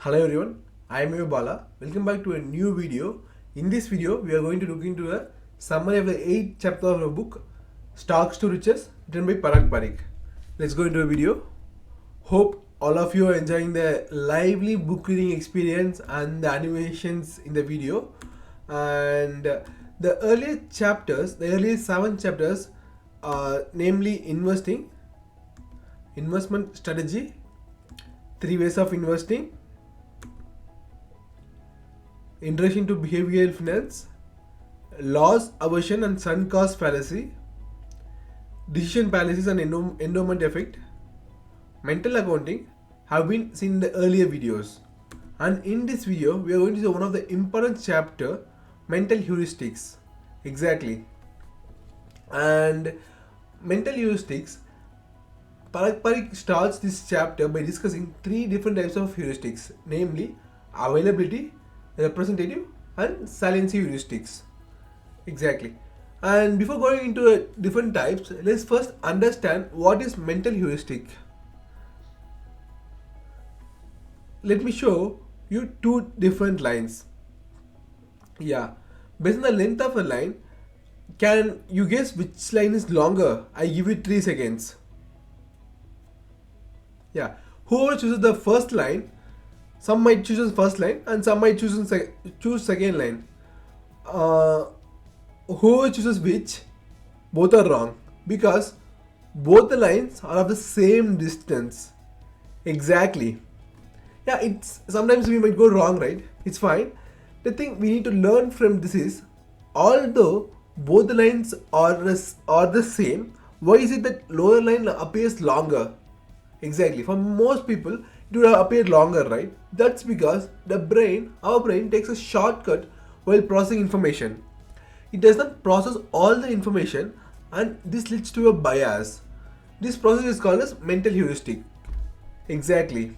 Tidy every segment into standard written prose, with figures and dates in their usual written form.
Hello everyone, I am your Bala. Welcome back to a new video. In this video, we are going to look into a summary of the 8th chapter of the book, Stocks to Riches, written by Parag Parikh. Let's go into a video. Hope all of you are enjoying the lively book reading experience and the animations in the video. And the earlier chapters, the earlier 7 chapters, namely investing, investment strategy, 3 ways of investing, introduction to behavioral finance, loss aversion and sunk cost fallacy, decision paralysis and endowment effect, mental accounting have been seen in the earlier videos. And in this video, we are going to see one of the important chapter, mental heuristics. Exactly. And mental heuristics, Parag Parikh starts this chapter by discussing 3 different types of heuristics, namely availability, representative and saliency heuristics. Exactly. And before going into different types, let's first understand what is mental heuristic. Let me show you 2 different lines. Yeah, based on the length of a line, can you guess which line is longer? I give you 3 seconds. Yeah, whoever chooses the first line, some might choose the first line and some might choose second line. Whoever chooses which, both are wrong because both the lines are of the same distance. Exactly. Yeah, it's sometimes we might go wrong, right? It's fine. The thing we need to learn from this is, although both the lines are the same, why is it that lower line appears longer? Exactly. For most people, it would have appeared longer, right? That's because our brain takes a shortcut while processing information. It does not process all the information and this leads to a bias. This process is called as mental heuristic. Exactly.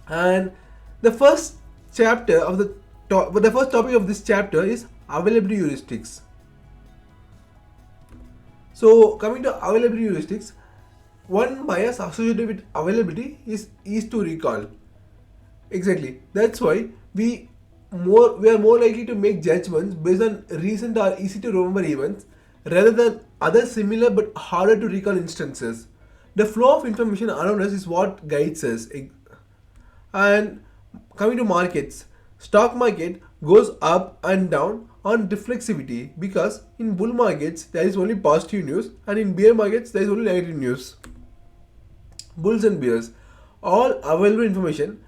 And the first chapter of the first topic of this chapter is availability heuristics. So coming to availability heuristics, one bias associated with availability is to recall. Exactly. That's why we are more likely to make judgments based on recent or easy to remember events rather than other similar but harder to recall instances. The flow of information around us is what guides us. And coming to markets, stock market goes up and down on reflexivity because in bull markets there is only positive news and in bear markets there is only negative news. Bulls and bears, all available information,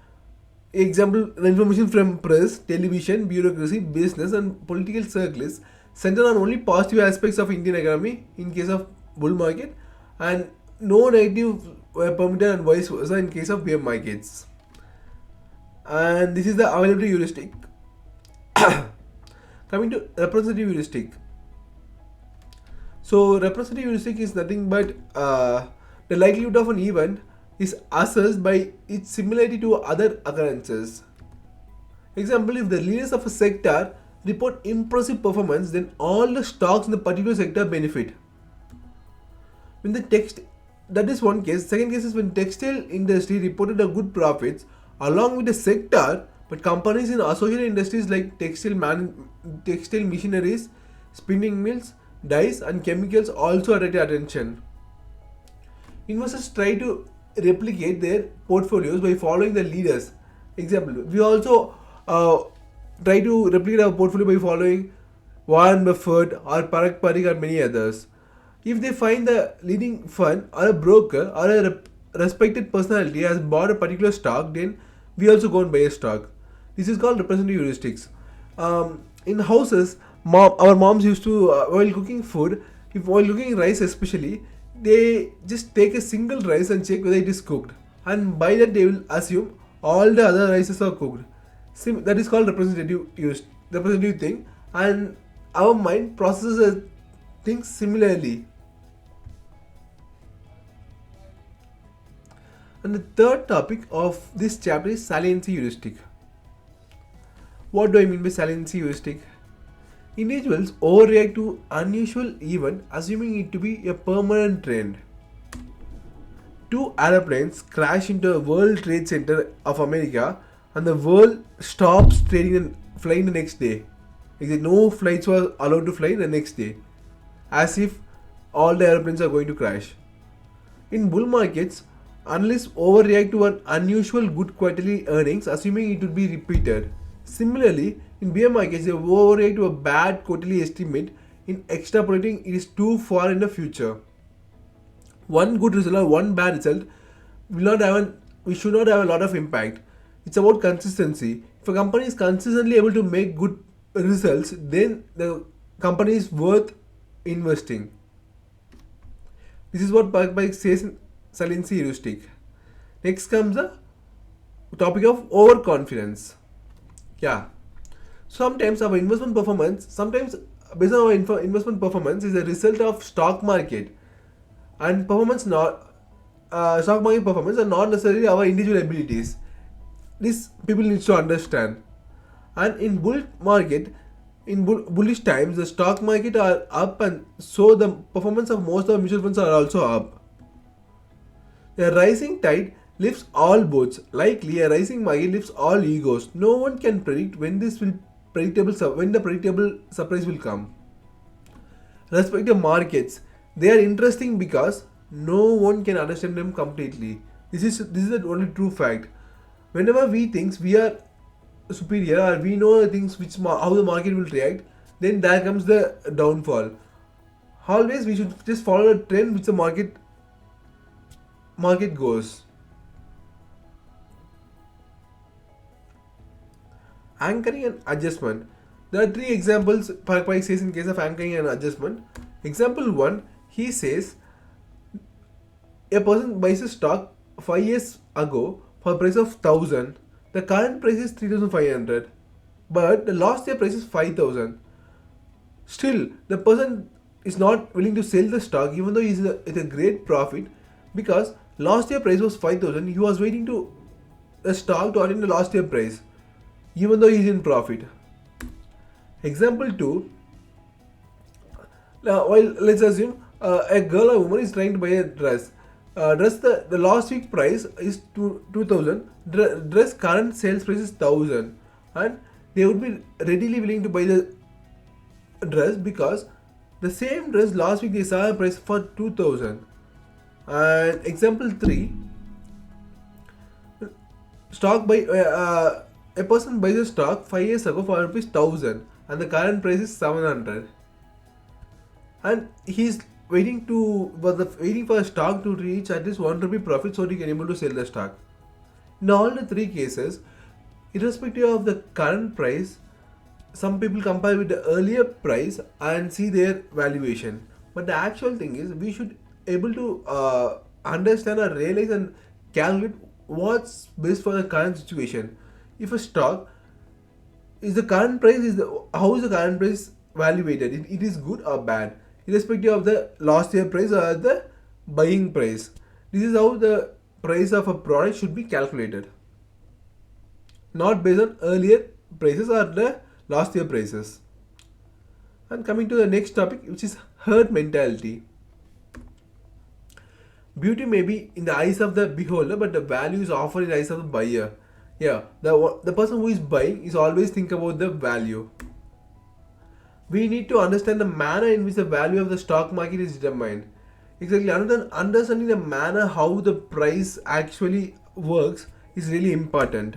example information from press, television, bureaucracy, business and political circles center on only positive aspects of Indian economy in case of bull market and no negative were permitted and vice versa in case of bear markets. And this is the availability heuristic. Coming to representative heuristic. So representative heuristic is nothing but the likelihood of an event is assessed by its similarity to other occurrences. Example, if the leaders of a sector report impressive performance, then all the stocks in the particular sector benefit. When the text that is one case. Second case is when textile industry reported a good profits along with the sector, but companies in associated industries like textile machineries, spinning mills, dyes and chemicals also attracted attention. Investors try to replicate their portfolios by following the leaders. Example, we also try to replicate our portfolio by following Warren Buffett or Parag Parikh or many others. If they find the leading fund or a broker or a respected personality has bought a particular stock, then we also go and buy a stock. This is called representative heuristics. In houses, our moms used to, while cooking food, while cooking rice especially, they just take a single rice and check whether it is cooked. And by that they will assume all the other rices are cooked. That is called representative thing. And our mind processes things similarly. And the third topic of this chapter is saliency heuristic. What do I mean by saliency heuristic? Individuals overreact to unusual event assuming it to be a permanent trend. two airplanes crash into a World Trade Center of America and the world stops trading and flying the next day. No flights were allowed to fly the next day, as if all the airplanes are going to crash. In bull markets, analysts overreact to an unusual good quarterly earnings, assuming it would be repeated. Similarly, in bear markets, they overreact to a bad quarterly estimate in extrapolating it is too far in the future. One good result or one bad result will not have we should not have a lot of impact. It's about consistency. If a company is consistently able to make good results, then the company is worth investing. This is what Parag Parikh says in Saliency heuristic. Next comes the topic of overconfidence. Yeah. Sometimes our investment performance, sometimes based on our investment performance is a result of stock market, and performance not stock market performance are not necessarily our individual abilities. This people need to understand. And in bull market, in bullish times, the stock market are up, and so the performance of most of the mutual funds are also up. A rising tide lifts all boats. Likely, a rising market lifts all egos. No one can predict when the predictable surprise will come. Respective markets, they are interesting because no one can understand them completely. This is the only true fact. Whenever we think we are superior or we know things how the market will react, then there comes the downfall. Always we should just follow the trend which the market goes. Anchoring and adjustment. There are three examples Parag Parikh says in case of anchoring and adjustment. Example 1, he says a person buys a stock 5 years ago for a price of 1000. The current price is 3500, but the last year price is 5000. Still, the person is not willing to sell the stock even though he is at a great profit, because last year price was 5000. He was waiting to the stock to attain the last year price even though he is in profit. Example 2. Now, let's assume a girl or woman is trying to buy a dress. The last week price is 2000. Dress current sales price is 1000, and they would be readily willing to buy the dress because the same dress last week they saw a price for 2000. And example 3. Stock by a person buys a stock 5 years ago for rupees 1000 and the current price is 700, and he's waiting for the stock to reach at least 1 rupee profit so he can able to sell the stock. In all the three cases, irrespective of the current price, some people compare with the earlier price and see their valuation. But the actual thing is we should able to understand or realize and calculate what's best for the current situation. If a stock is the current price how is the current price valuated? It is good or bad, irrespective of the last year price or the buying price. This is how the price of a product should be calculated, not based on earlier prices or the last year prices. And coming to the next topic, which is herd mentality. Beauty may be in the eyes of the beholder, but the value is often in the eyes of the buyer. Yeah, the person who is buying is always think about the value. We need to understand the manner in which the value of the stock market is determined. Exactly, understanding the manner how the price actually works is really important.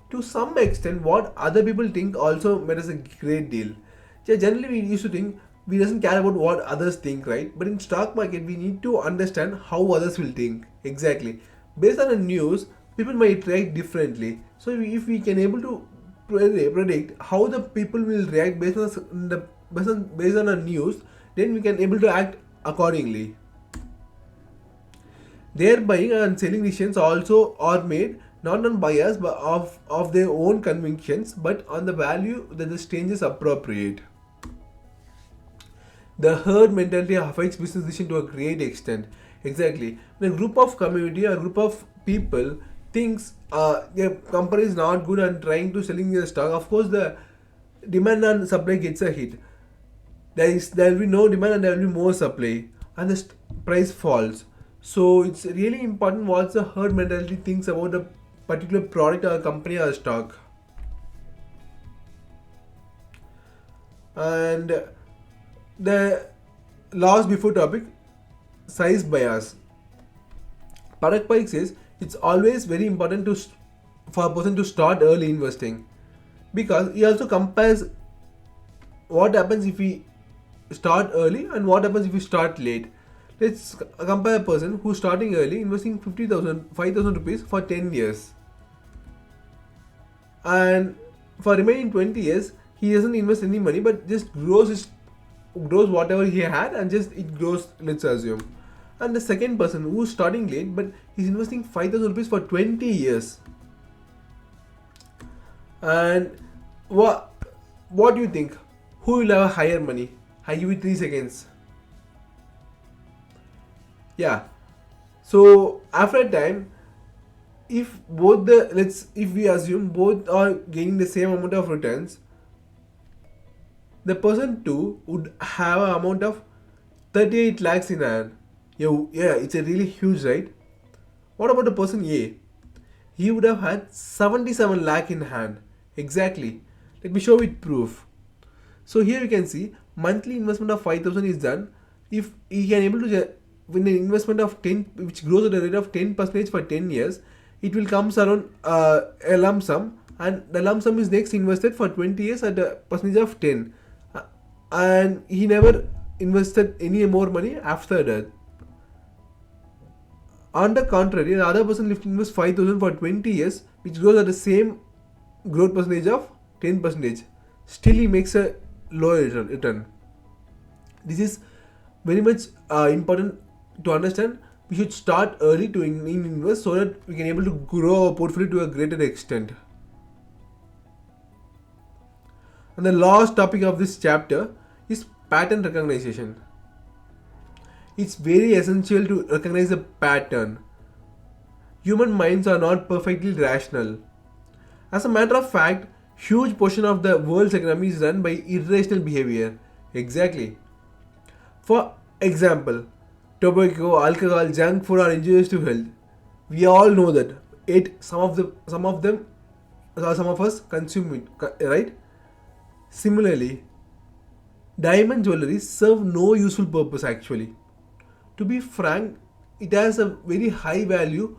To some extent, what other people think also matters a great deal. Yeah, generally we used to think we doesn't care about what others think, right? But in stock market, we need to understand how others will think. Exactly, based on the news, people might react differently. So if we can able to predict how the people will react based on the news, then we can able to act accordingly. Their buying and selling decisions also are made not on bias but of their own convictions, but on the value that the exchange is appropriate. The herd mentality affects business decision to a great extent. Exactly. When a group of community or a group of people thinks their company is not good and trying to selling their stock, of course the demand and supply gets a hit. There will be no demand and there will be more supply, and the price falls. So it's really important what the herd mentality thinks about a particular product or company or stock. And the last before topic, size bias. Parag Parikh says it's always very important for a person to start early investing, because he also compares what happens if we start early and what happens if we start late. Let's compare a person who's starting early, investing 50,000, 5,000 rupees for 10 years, and for remaining 20 years he doesn't invest any money but just grows whatever he had, and just it grows, let's assume. And the second person who's starting late but he's investing 5,000 rupees for 20 years. And what do you think, who will have higher money? I give you 3 seconds. Yeah, so after a time, if both the let's if we assume both are gaining the same amount of returns, the person 2 would have an amount of 38 lakhs in hand. Yeah, it's a really huge, right? What about the person A? He would have had 77 lakh in hand. Exactly. Let me show with proof. So here you can see monthly investment of 5,000 is done. If he can able to win an investment of 10, which grows at a rate of 10% for 10 years, it will comes around a lump sum, and the lump sum is next invested for 20 years at a percentage of 10. And he never invested any more money after that. On the contrary, the other person invests 5,000 for 20 years, which grows at the same growth percentage of 10%. Still, he makes a lower return. This is very much important to understand. We should start early to invest so that we can able to grow our portfolio to a greater extent. And the last topic of this chapter is pattern recognition. It's very essential to recognize a pattern. Human minds are not perfectly rational. As a matter of fact, huge portion of the world's economy is run by irrational behavior. Exactly. For example, tobacco, alcohol, junk food are injurious to health. We all know that. Yet some of us consume it, right? Similarly, diamond jewelry serve no useful purpose actually. To be frank, it has a very high value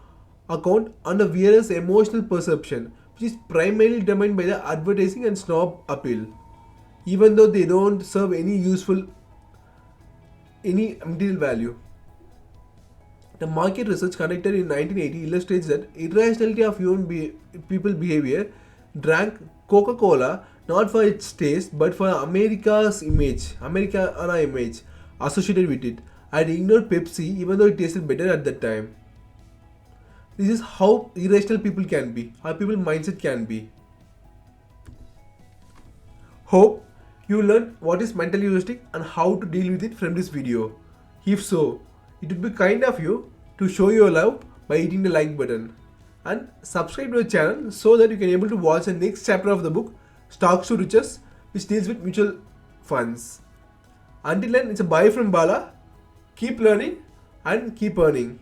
account on the wearer's emotional perception, which is primarily determined by the advertising and snob appeal. Even though they don't serve any material value. The market research conducted in 1980 illustrates that irrationality of people behavior drank Coca-Cola not for its taste but for Americana image associated with it, and ignored Pepsi even though it tasted better at that time. This is how irrational people can be, how people mindset can be. Hope you learn what is mentally heuristic and how to deal with it from this video. If so, it would be kind of you to show your love by hitting the like button and subscribe to the channel so that you can able to watch the next chapter of the book Stocks to Riches, which deals with mutual funds. Until then, it's a bye from Bala. Keep learning and keep earning.